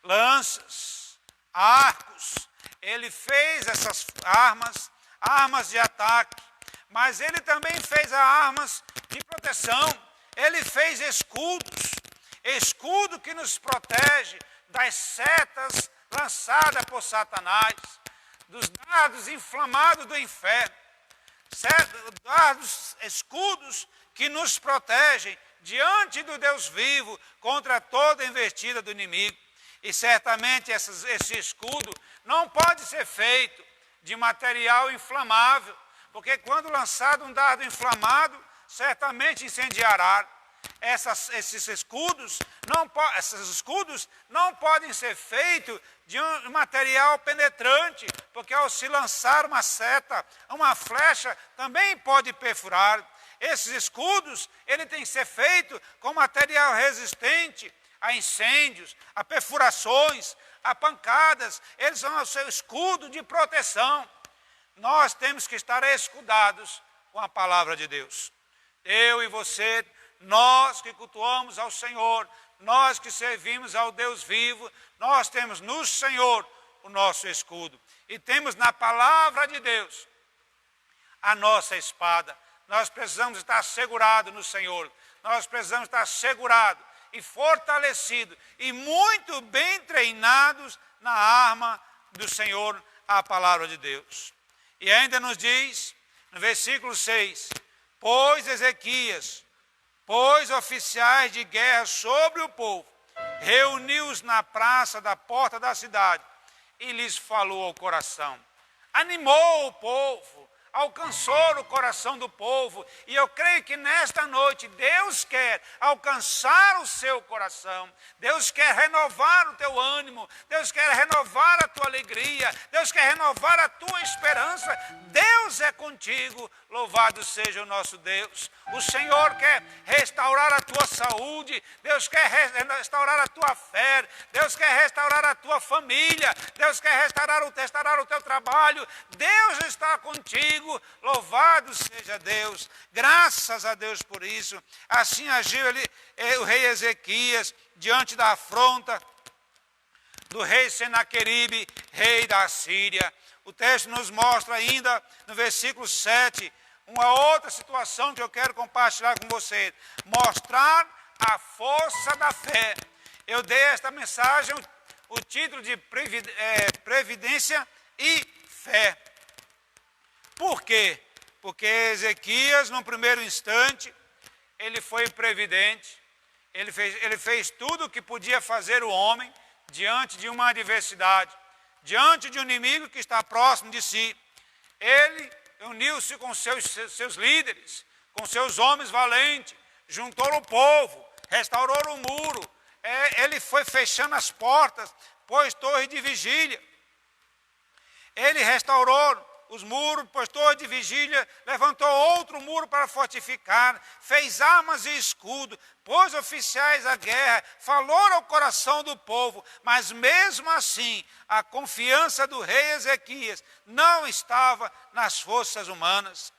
lanças, arcos. Ele fez essas armas de ataque, mas ele também fez armas de proteção. Ele fez escudo que nos protege das setas lançadas por Satanás, dos dardos inflamados do inferno, escudos que nos protegem diante do Deus vivo contra toda investida do inimigo. E certamente esse escudo não pode ser feito de material inflamável, porque quando lançado um dardo inflamado, certamente incendiará. Esses escudos não podem ser feitos de um material penetrante, porque ao se lançar uma seta, uma flecha, também pode perfurar. Esses escudos, ele tem que ser feito com material resistente a incêndios, a perfurações, a pancadas. Eles são o seu escudo de proteção. Nós temos que estar escudados com a palavra de Deus. Eu e você, nós que cultuamos ao Senhor, nós que servimos ao Deus vivo, nós temos no Senhor o nosso escudo. E temos na palavra de Deus a nossa espada. Nós precisamos estar segurados no Senhor. Nós precisamos estar segurados e fortalecidos e muito bem treinados na arma do Senhor, a palavra de Deus. E ainda nos diz, no versículo 6, pois Ezequias, pôs oficiais de guerra sobre o povo, reuniu-os na praça da porta da cidade e lhes falou ao coração. Animou o povo, alcançou o coração do povo. E eu creio que nesta noite Deus quer alcançar o seu coração. Deus quer renovar o teu ânimo. Deus quer renovar a tua alegria. Deus quer renovar a tua esperança. Deus é contigo. Louvado seja o nosso Deus. O Senhor quer restaurar a tua saúde. Deus quer restaurar a tua fé. Deus quer restaurar a tua família. Deus quer restaurar o teu trabalho. Deus está contigo. Louvado seja Deus. Graças a Deus por isso. Assim agiu o rei Ezequias diante da afronta do rei Senaqueribe, rei da Síria. O texto nos mostra ainda no versículo 7 uma outra situação que eu quero compartilhar com você. Mostrar a força da fé. Eu dei esta mensagem o título de Previdência e Fé. Por quê? Porque Ezequias, num primeiro instante, ele foi previdente. Ele fez tudo o que podia fazer o homem diante de uma adversidade, diante de um inimigo que está próximo de si. Ele uniu-se com seus líderes, com seus homens valentes, juntou o povo, restaurou o muro. Ele foi fechando as portas, pôs torre de vigília. Ele restaurou os muros, pôs torre de vigília, levantou outro muro para fortificar, fez armas e escudo, pôs oficiais à guerra, falou ao coração do povo, mas mesmo assim a confiança do rei Ezequias não estava nas forças humanas.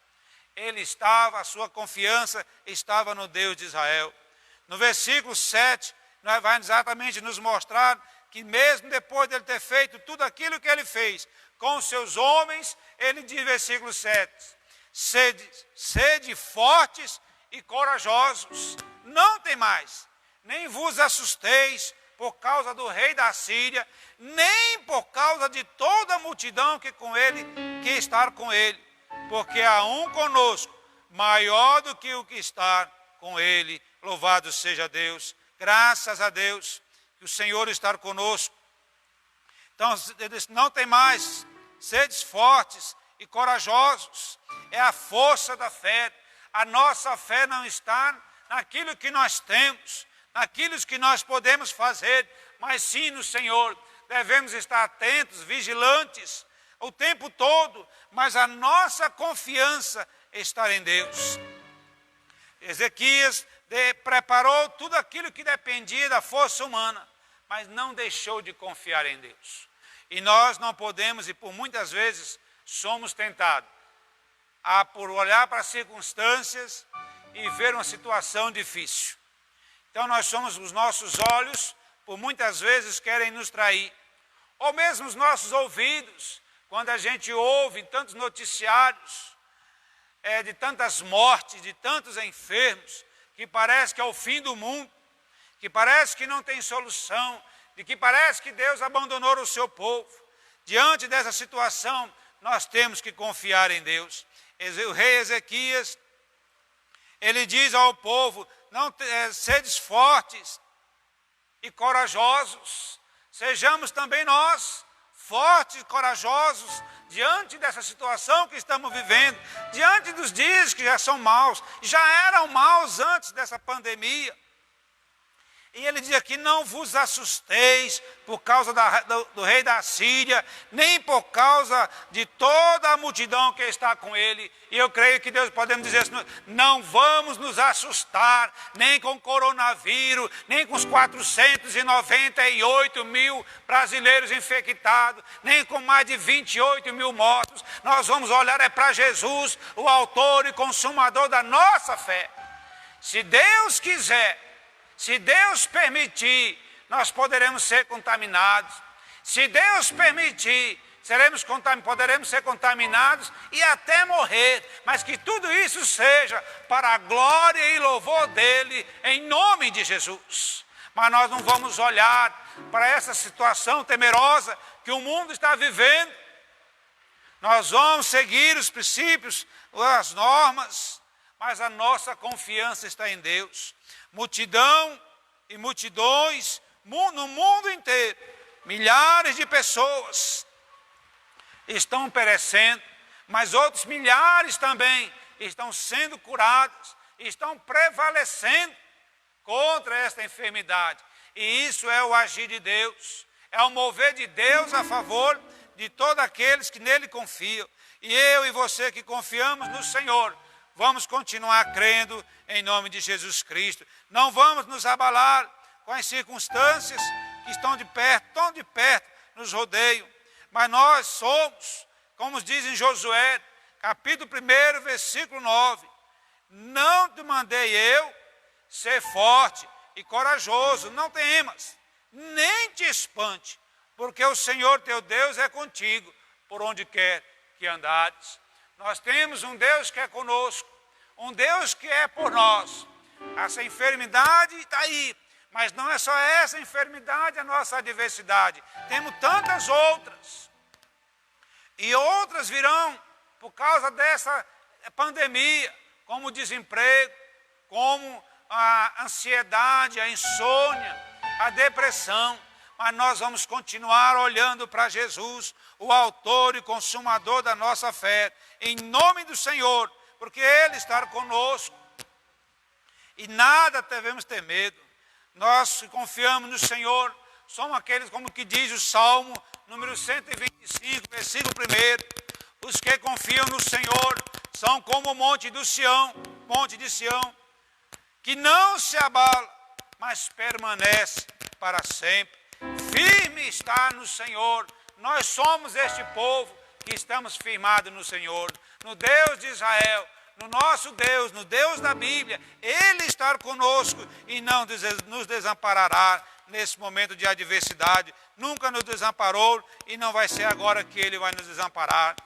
A sua confiança estava no Deus de Israel. No versículo 7, vai exatamente nos mostrar que mesmo depois de ele ter feito tudo aquilo que ele fez, com os seus homens, ele diz, versículo 7, sede fortes e corajosos, não tem mais, nem vos assusteis por causa do rei da Síria, nem por causa de toda a multidão que está com ele, porque há um conosco, maior do que o que está com ele. Louvado seja Deus, graças a Deus, que o Senhor está conosco. Então, ele disse, não tem mais, sedes fortes e corajosos. É a força da fé. A nossa fé não está naquilo que nós temos, naquilo que nós podemos fazer, mas sim no Senhor. Devemos estar atentos, vigilantes, o tempo todo, mas a nossa confiança está em Deus. Ezequias preparou tudo aquilo que dependia da força humana, mas não deixou de confiar em Deus. E nós não podemos, e por muitas vezes somos tentados por olhar para as circunstâncias e ver uma situação difícil. Então os nossos olhos, por muitas vezes, querem nos trair. Ou mesmo os nossos ouvidos, quando a gente ouve tantos noticiários, de tantas mortes, de tantos enfermos, que parece que é o fim do mundo, que parece que não tem solução, de que parece que Deus abandonou o seu povo. Diante dessa situação, nós temos que confiar em Deus. O rei Ezequias, ele diz ao povo, sedes fortes e corajosos, sejamos também nós fortes e corajosos diante dessa situação que estamos vivendo, diante dos dias que já são maus, já eram maus antes dessa pandemia. E ele diz aqui, não vos assusteis por causa do rei da Síria, nem por causa de toda a multidão que está com ele. E eu creio que Deus, podemos dizer assim, não vamos nos assustar, nem com o coronavírus, nem com os 498 mil brasileiros infectados, nem com mais de 28 mil mortos. Nós vamos olhar para Jesus, o autor e consumador da nossa fé. Se Deus quiser, Se Deus permitir, nós poderemos ser contaminados. Se Deus permitir, poderemos ser contaminados e até morrer, mas que tudo isso seja para a glória e louvor dele, em nome de Jesus. Mas nós não vamos olhar para essa situação temerosa que o mundo está vivendo. Nós vamos seguir os princípios, as normas, mas a nossa confiança está em Deus. Multidão e multidões no mundo inteiro, milhares de pessoas estão perecendo, mas outros milhares também estão sendo curados, estão prevalecendo contra esta enfermidade. E isso é o agir de Deus, é o mover de Deus a favor de todos aqueles que nele confiam. E eu e você que confiamos no Senhor, vamos continuar crendo em nome de Jesus Cristo. Não vamos nos abalar com as circunstâncias que estão de perto, nos rodeiam. Mas nós somos, como diz em Josué, capítulo 1, versículo 9. Não te mandei eu ser forte e corajoso, não temas, nem te espante, porque o Senhor teu Deus é contigo, por onde quer que andares. Nós temos um Deus que é conosco, um Deus que é por nós. Essa enfermidade está aí, mas não é só essa enfermidade a nossa adversidade. Temos tantas outras. E outras virão por causa dessa pandemia, como o desemprego, como a ansiedade, a insônia, a depressão. Mas nós vamos continuar olhando para Jesus, o autor e consumador da nossa fé, em nome do Senhor, porque Ele está conosco. E nada devemos ter medo. Nós que confiamos no Senhor, somos aqueles, como que diz o Salmo, número 125, versículo 1. Os que confiam no Senhor são como o monte de Sião, que não se abala, mas permanece para sempre. Firme está no Senhor. Nós somos este povo que estamos firmados no Senhor, no Deus de Israel, no nosso Deus, no Deus da Bíblia. Ele está conosco e não nos desamparará nesse momento de adversidade. Nunca nos desamparou e não vai ser agora que Ele vai nos desamparar.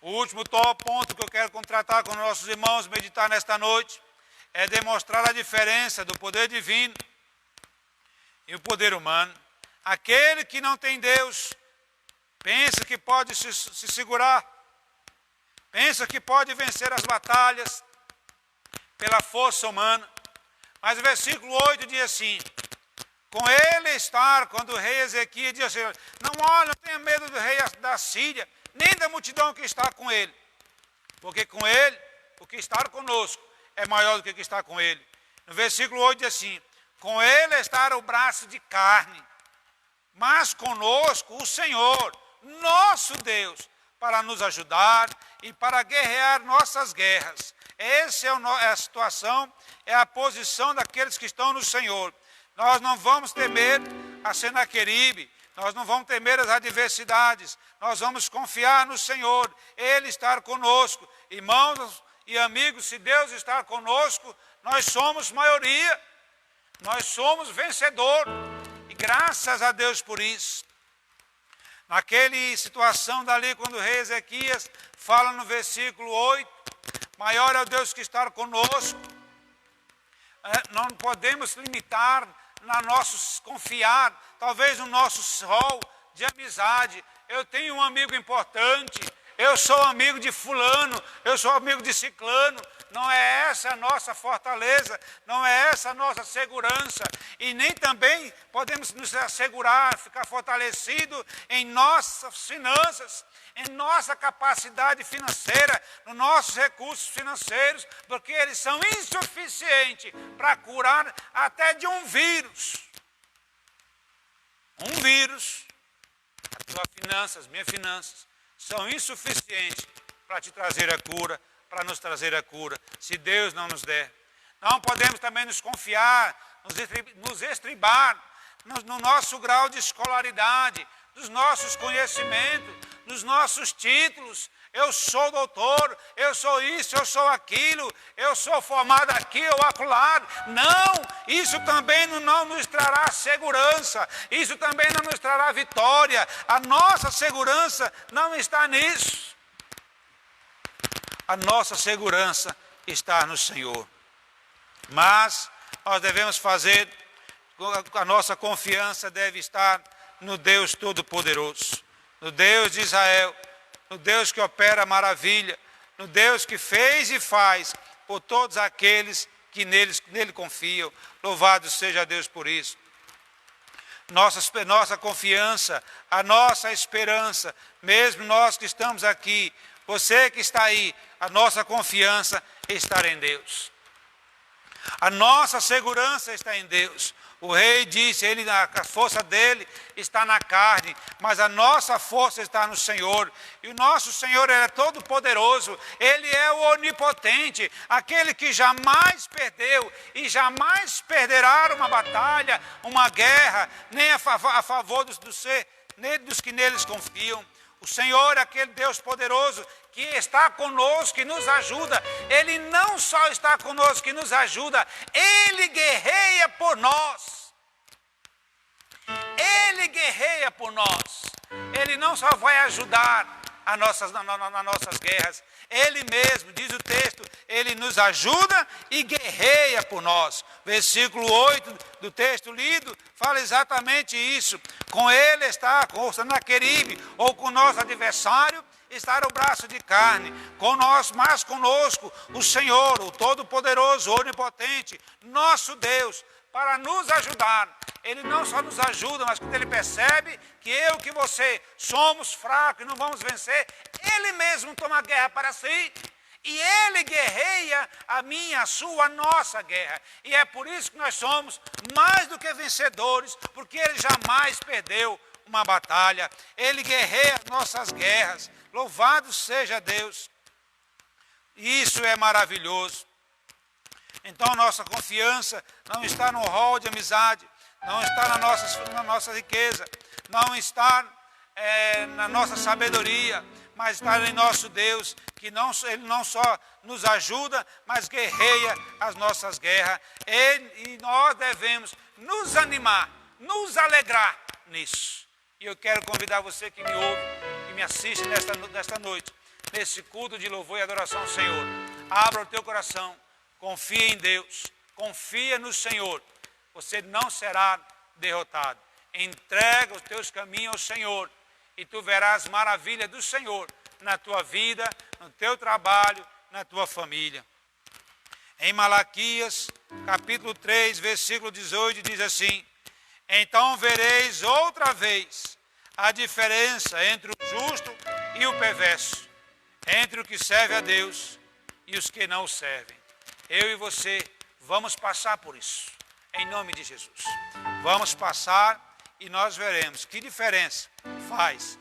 O último ponto que eu quero contratar com os nossos irmãos, meditar nesta noite, é demonstrar a diferença do poder divino e o poder humano. Aquele que não tem Deus, pensa que pode se segurar, pensa que pode vencer as batalhas pela força humana. Mas o versículo 8 diz assim: com ele estar, quando o rei Ezequias diz assim, não tenha medo do rei da Síria, nem da multidão que está com ele. Porque com ele, o que está conosco é maior do que o que está com ele. No versículo 8 diz assim: com ele está o braço de carne, mas conosco o Senhor, nosso Deus, para nos ajudar e para guerrear nossas guerras. Essa é a situação, é a posição daqueles que estão no Senhor. Nós não vamos temer a Senaqueribe, nós não vamos temer as adversidades, nós vamos confiar no Senhor, Ele está conosco. Irmãos e amigos, se Deus está conosco, nós somos maioria, nós somos vencedor, e graças a Deus por isso. Naquela situação dali, quando o rei Ezequias fala no versículo 8, maior é o Deus que está conosco, não podemos limitar confiar, talvez no nosso rol de amizade. Eu tenho um amigo importante, eu sou amigo de fulano, eu sou amigo de ciclano. Não é essa a nossa fortaleza, não é essa a nossa segurança. E nem também podemos nos assegurar, ficar fortalecido em nossas finanças, em nossa capacidade financeira, nos nossos recursos financeiros, porque eles são insuficientes para curar até de um vírus. Um vírus, a tua finança, as minhas finanças, são insuficientes para te trazer a cura, para nos trazer a cura, se Deus não nos der. Não podemos também nos confiar, nos estribar no nosso grau de escolaridade, dos nossos conhecimentos, dos nossos títulos. eu sou doutor, eu sou isso, eu sou aquilo, eu sou formado aqui ou acolá. Não, isso também não nos trará segurança, isso também não nos trará vitória. A nossa segurança não está nisso. A nossa segurança está no Senhor. Mas nós devemos fazer, a nossa confiança deve estar no Deus Todo-Poderoso, no Deus de Israel, no Deus que opera maravilha, no Deus que fez e faz por todos aqueles que nele confiam. Louvado seja Deus por isso. Nossa confiança, a nossa esperança, mesmo nós que estamos aqui, você que está aí, a nossa confiança está em Deus. A nossa segurança está em Deus. O rei disse, a força dele está na carne, mas a nossa força está no Senhor. E o nosso Senhor é todo poderoso, Ele é o onipotente, aquele que jamais perdeu e jamais perderá uma batalha, uma guerra, nem a favor dos que neles confiam. O Senhor é aquele Deus poderoso que está conosco, que nos ajuda. Ele não só está conosco, que nos ajuda, Ele guerreia por nós. Ele guerreia por nós. Ele não só vai ajudar nas nossas guerras, Ele mesmo, diz o texto, Ele nos ajuda e guerreia por nós. Versículo 8 do texto lido fala exatamente isso. Com Ele está, com o Senaqueribe, ou com o nosso adversário, está o braço de carne. Com nós, mas conosco, o Senhor, o Todo-Poderoso, o Onipotente, nosso Deus, para nos ajudar. Ele não só nos ajuda, mas quando Ele percebe que eu, que você, somos fracos e não vamos vencer, Ele mesmo toma a guerra para si. E Ele guerreia a minha, a sua, a nossa guerra. E é por isso que nós somos mais do que vencedores, porque Ele jamais perdeu uma batalha. Ele guerreia as nossas guerras. Louvado seja Deus. Isso é maravilhoso. Então nossa confiança não está no rol de amizade, não está na nossa riqueza, não está na nossa sabedoria, mas está em nosso Deus, que Ele não só nos ajuda, mas guerreia as nossas guerras. E nós devemos nos animar, nos alegrar nisso. E eu quero convidar você que me ouve, que me assiste nesta noite, nesse culto de louvor e adoração ao Senhor. Abra o teu coração. Confia em Deus, confia no Senhor, você não será derrotado. Entrega os teus caminhos ao Senhor e tu verás maravilha do Senhor na tua vida, no teu trabalho, na tua família. Em Malaquias, capítulo 3, versículo 18, diz assim: então vereis outra vez a diferença entre o justo e o perverso, entre o que serve a Deus e os que não o servem. Eu e você vamos passar por isso, em nome de Jesus. Vamos passar e nós veremos que diferença faz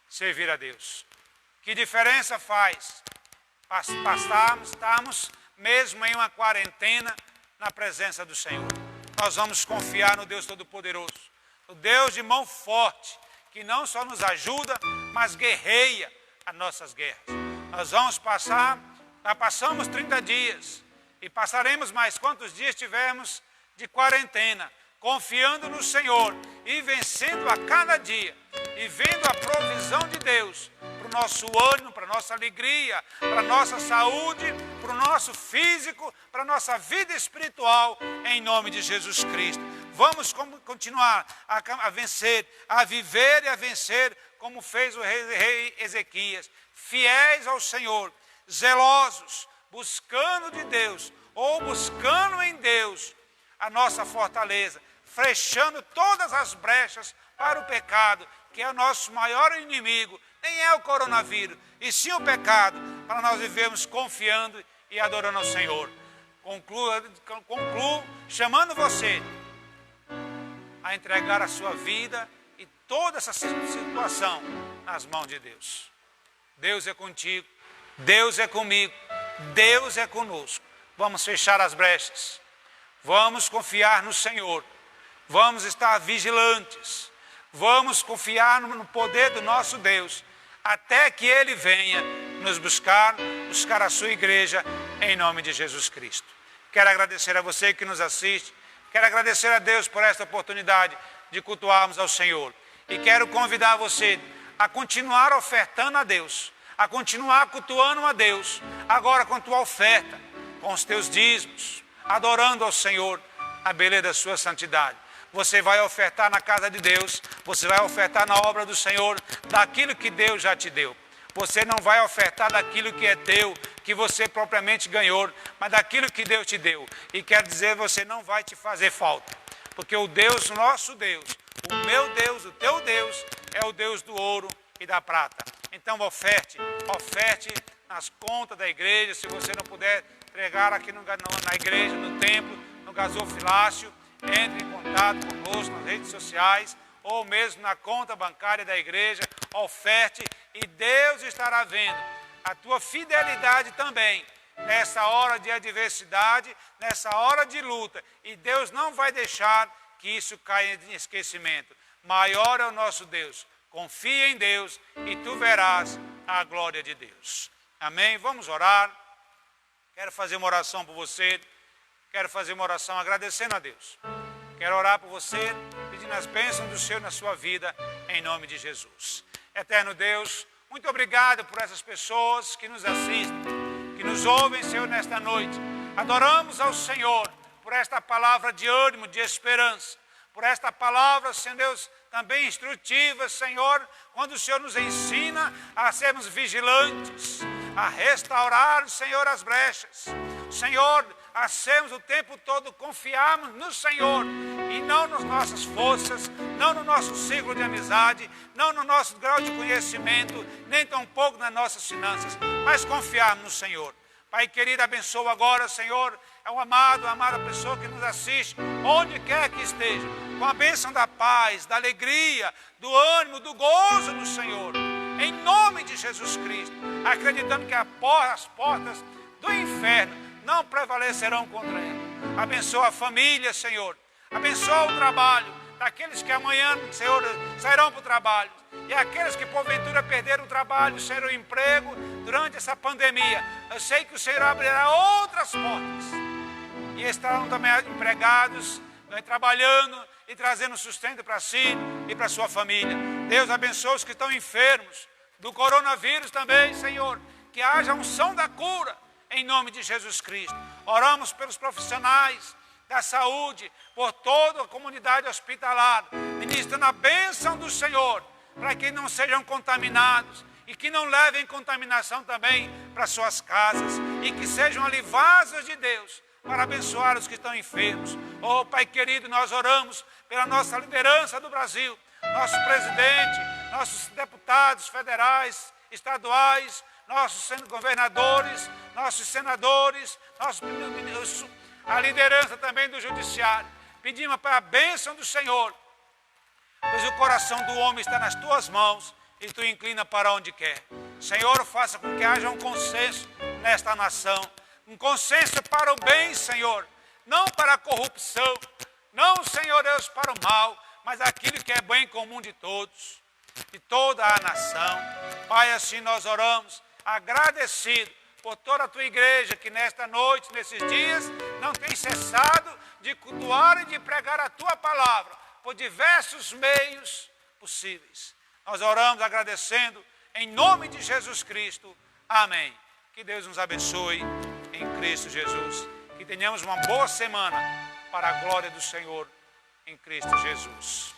servir a Deus. Que diferença faz estarmos mesmo em uma quarentena na presença do Senhor. Nós vamos confiar no Deus Todo-Poderoso, o Deus de mão forte, que não só nos ajuda, mas guerreia as nossas guerras. Nós vamos passar. Já passamos 30 dias e passaremos mais quantos dias tivermos de quarentena, confiando no Senhor e vencendo a cada dia e vendo a provisão de Deus para o nosso ânimo, para a nossa alegria, para a nossa saúde, para o nosso físico, para a nossa vida espiritual, em nome de Jesus Cristo. Vamos continuar a vencer, a viver e a vencer como fez o rei Ezequias, fiéis ao Senhor, zelosos, buscando de Deus, ou buscando em Deus a nossa fortaleza, fechando todas as brechas para o pecado, que é o nosso maior inimigo, nem é o coronavírus, e sim o pecado, para nós vivermos confiando e adorando ao Senhor. Concluo chamando você a entregar a sua vida e toda essa situação nas mãos de Deus. Deus é contigo. Deus é comigo, Deus é conosco. Vamos fechar as brechas, vamos confiar no Senhor, vamos estar vigilantes, vamos confiar no poder do nosso Deus, até que Ele venha nos buscar a sua igreja, em nome de Jesus Cristo. Quero agradecer a você que nos assiste, quero agradecer a Deus por esta oportunidade de cultuarmos ao Senhor. E quero convidar você a continuar ofertando a Deus, a continuar cultuando a Deus, agora com tua oferta, com os teus dízimos, adorando ao Senhor a beleza da sua santidade. Você vai ofertar na casa de Deus, você vai ofertar na obra do Senhor, daquilo que Deus já te deu. Você não vai ofertar daquilo que é teu, que você propriamente ganhou, mas daquilo que Deus te deu. E quero dizer, você não vai te fazer falta, porque o Deus, nosso Deus, o meu Deus, o teu Deus, é o Deus do ouro e da prata. Então oferte nas contas da igreja. Se você não puder entregar aqui na igreja, no templo, no gasofilácio, entre em contato conosco nas redes sociais, ou mesmo na conta bancária da igreja, oferte, e Deus estará vendo a tua fidelidade também, nessa hora de adversidade, nessa hora de luta, e Deus não vai deixar que isso caia em esquecimento. Maior é o nosso Deus, confia em Deus e tu verás a glória de Deus. Amém? Vamos orar. Quero fazer uma oração por você, quero fazer uma oração agradecendo a Deus. Quero orar por você, pedindo as bênçãos do Senhor na sua vida, em nome de Jesus. Eterno Deus, muito obrigado por essas pessoas que nos assistem, que nos ouvem, Senhor, nesta noite. Adoramos ao Senhor por esta palavra de ânimo, de esperança, por esta palavra, Senhor Deus, também instrutiva, Senhor, quando o Senhor nos ensina a sermos vigilantes, a restaurar, Senhor, as brechas. Senhor, a sermos o tempo todo confiarmos no Senhor e não nas nossas forças, não no nosso ciclo de amizade, não no nosso grau de conhecimento, nem tampouco nas nossas finanças, mas confiarmos no Senhor. Pai querido, abençoa agora, Senhor, é uma amada pessoa que nos assiste, onde quer que esteja, com a bênção da paz, da alegria, do ânimo, do gozo no Senhor, em nome de Jesus Cristo, acreditando que as portas do inferno não prevalecerão contra ela. Abençoa a família, Senhor, abençoa o trabalho daqueles que amanhã, Senhor, sairão para o trabalho, e aqueles que porventura perderam o trabalho, Senhor, o emprego durante essa pandemia. Eu sei que o Senhor abrirá outras portas e estarão também empregados, trabalhando e trazendo sustento para si e para sua família. Deus abençoe os que estão enfermos do coronavírus também, Senhor, que haja unção da cura em nome de Jesus Cristo. Oramos pelos profissionais da saúde, por toda a comunidade hospitalar, ministrando a bênção do Senhor, para que não sejam contaminados e que não levem contaminação também para suas casas, e que sejam ali vasos de Deus para abençoar os que estão enfermos. Oh, Pai querido, nós oramos pela nossa liderança do Brasil, nosso presidente, nossos deputados federais, estaduais, nossos governadores, nossos senadores, a liderança também do judiciário. Pedimos para a bênção do Senhor, pois o coração do homem está nas tuas mãos e tu inclina para onde quer. Senhor, faça com que haja um consenso nesta nação, um consenso para o bem, Senhor, não para a corrupção, não, Senhor Deus, para o mal, mas aquilo que é bem comum de todos, de toda a nação. Pai, assim nós oramos, agradecido por toda a tua igreja que nesta noite, nesses dias, não tem cessado de cultuar e de pregar a tua palavra por diversos meios possíveis. Nós oramos agradecendo em nome de Jesus Cristo. Amém. Que Deus nos abençoe em Cristo Jesus. Que tenhamos uma boa semana para a glória do Senhor em Cristo Jesus.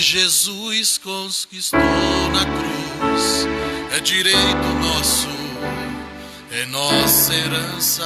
Jesus conquistou na cruz, é direito nosso, é nossa herança.